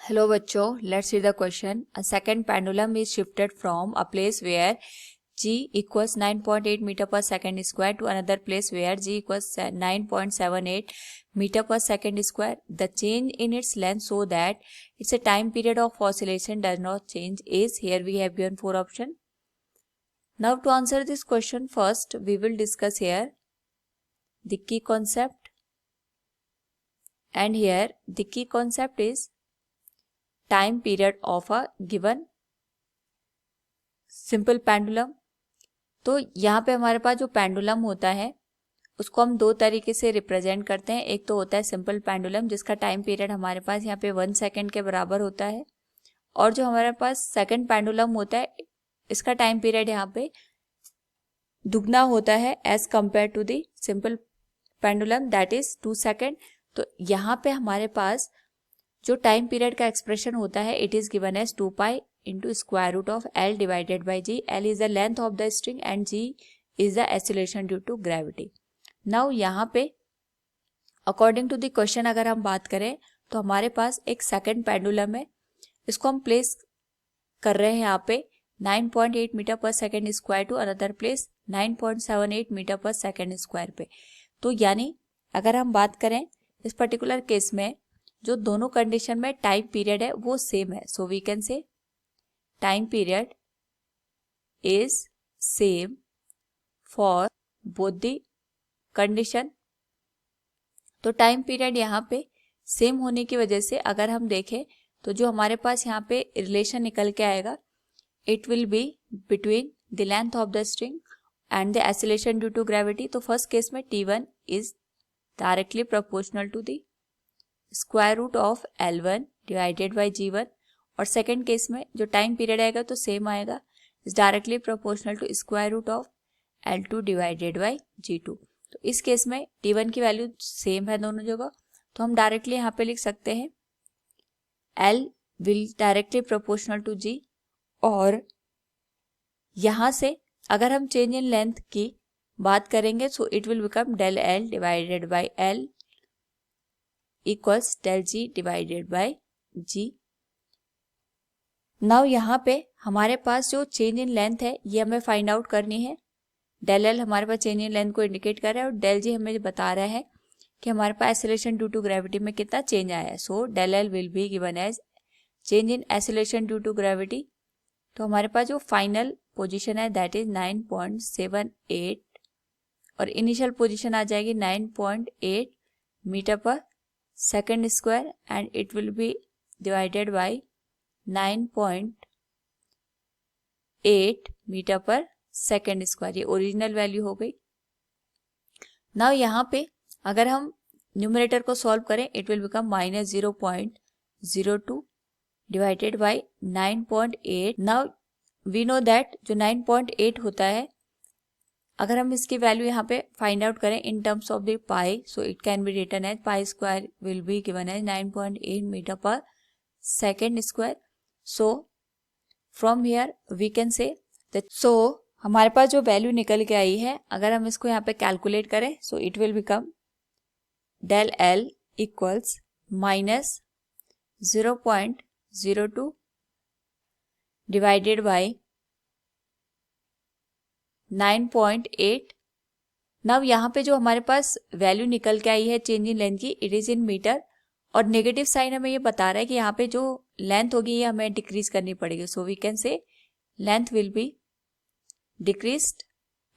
Hello बच्चों, let's see the question. A second pendulum is shifted from a place where g equals 9.8 meter per second square to another place where g equals 9.78 meter per second square. The change in its length so that its a time period of oscillation does not change is. Here we have given 4 options. Now to answer this question, first we will discuss here the key concept, and here the key concept is time period of a given simple pendulum. तो यहाँ पे हमारे पास जो pendulum होता है उसको हम दो तरीके से रिप्रेजेंट करते हैं. एक तो होता है सिंपल पेंडुलम जिसका टाइम पीरियड हमारे पास यहाँ पे 1 सेकेंड के बराबर होता है, और जो हमारे पास सेकंड पेंडुलम होता है इसका टाइम पीरियड यहाँ पे दुगना होता है as compare to the simple pendulum, that is 2 second. तो यहाँ पे हमारे पास जो टाइम पीरियड का एक्सप्रेशन होता है it is given as 2 pi into square root of L divided by G. L is the length of the string and G is the acceleration due to gravity. Now यहाँ पे according to the question अगर हम बात करें तो हमारे पास एक second pendulum है, इसको हम प्लेस कर रहे हैं यहाँ पे 9.8 metre per second square to another place 9.78 metre per second square पे. तो यानी अगर हम बात करें इस पर्टिकुलर केस में जो दोनों कंडीशन में टाइम पीरियड है वो सेम है, so we can say time period is same for both the condition. तो टाइम पीरियड यहाँ पे सेम होने की वजह से अगर हम देखें तो जो हमारे पास यहाँ पे रिलेशन निकल के आएगा it will be between the length of the string and the acceleration due to gravity. तो फर्स्ट केस में T1 is directly proportional to the square root of L1 divided by G1, और second case में जो time period आएगा तो same आएगा, is directly proportional to square root of L2 divided by G2. तो इस case में T1 की वैल्यू सेम है दोनों जगह, तो हम डायरेक्टली यहाँ पे लिख सकते हैं L will directly proportional to G, और यहाँ से अगर हम चेंज इन लेंथ की बात करेंगे so it will become del L divided by L equals del G divided by G. Now यहाँ पे हमारे पास जो चेंज इन लेंथ है ये हमें फाइंड आउट करनी है. डेल एल हमारे पास चेंज इन लेंथ को इंडिकेट कर रहा है और डेल जी हमें बता रहा है कि हमारे पास एक्सीलरेशन ड्यू टू ग्रेविटी में कितना चेंज आया है. So del L will be given as change in acceleration due to gravity. तो हमारे पास जो फाइनल पोजीशन है दैट इज 9.78 और इनिशियल पोजीशन आ जाएगी 9.8 metre per second square and it will be divided by 9.8 metre per second square. ये original value हो गई. नाउ यहाँ पे अगर हम न्यूमरेटर को सॉल्व करें it will become -0.02 divided by 9.8. Now we know that जो 9.8 होता है अगर हम इसकी वैल्यू यहाँ पे फाइंड आउट करें in terms of the pi, so it can be written as pi square will be given as 9.8 metre per second square. So from here we can say that so हमारे पास जो value निकल के आई है अगर हम इसको यहाँ पे कैलकुलेट करें so it will become del L equals -0.02 divided by 9.8. Now यहाँ पे जो हमारे पास वैल्यू निकल के आई है चेंज इन लेंथ की इट इज इन मीटर, और नेगेटिव साइन हमें ये बता रहा है कि यहाँ पे जो लेंथ होगी ये हमें डिक्रीज करनी पड़ेगी. So we can say length will be decreased,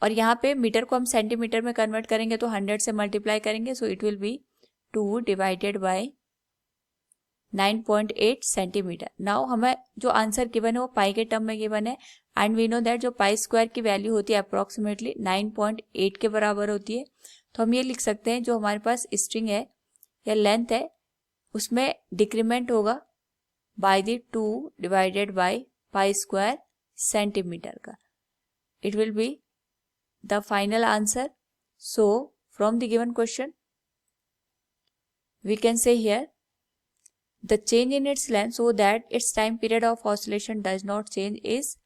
और यहाँ पे मीटर को हम सेंटीमीटर में कन्वर्ट करेंगे तो 100 से मल्टीप्लाई करेंगे so it will B 2 divided bye 9.8 centimetre. Now हमें जो आंसर गिवन है वो पाई के टर्म में गिवन है एंड वी नो दैट जो पाई स्क्वायर की वैल्यू होती है अप्रोक्सीमेटली 9.8 के बराबर होती है. तो हम ये लिख सकते हैं जो हमारे पास स्ट्रिंग है या लेंथ है उसमें डिक्रीमेंट होगा by the 2 divided by pi square centimetre का. It will be the final answer. So from the given question we can say here the change in its length so that its time period of oscillation does not change is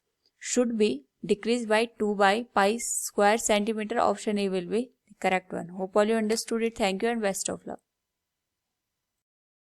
should be decreased by 2 by pi square centimeter. Option A will be the correct one. Hope all you understood it. Thank you and best of luck.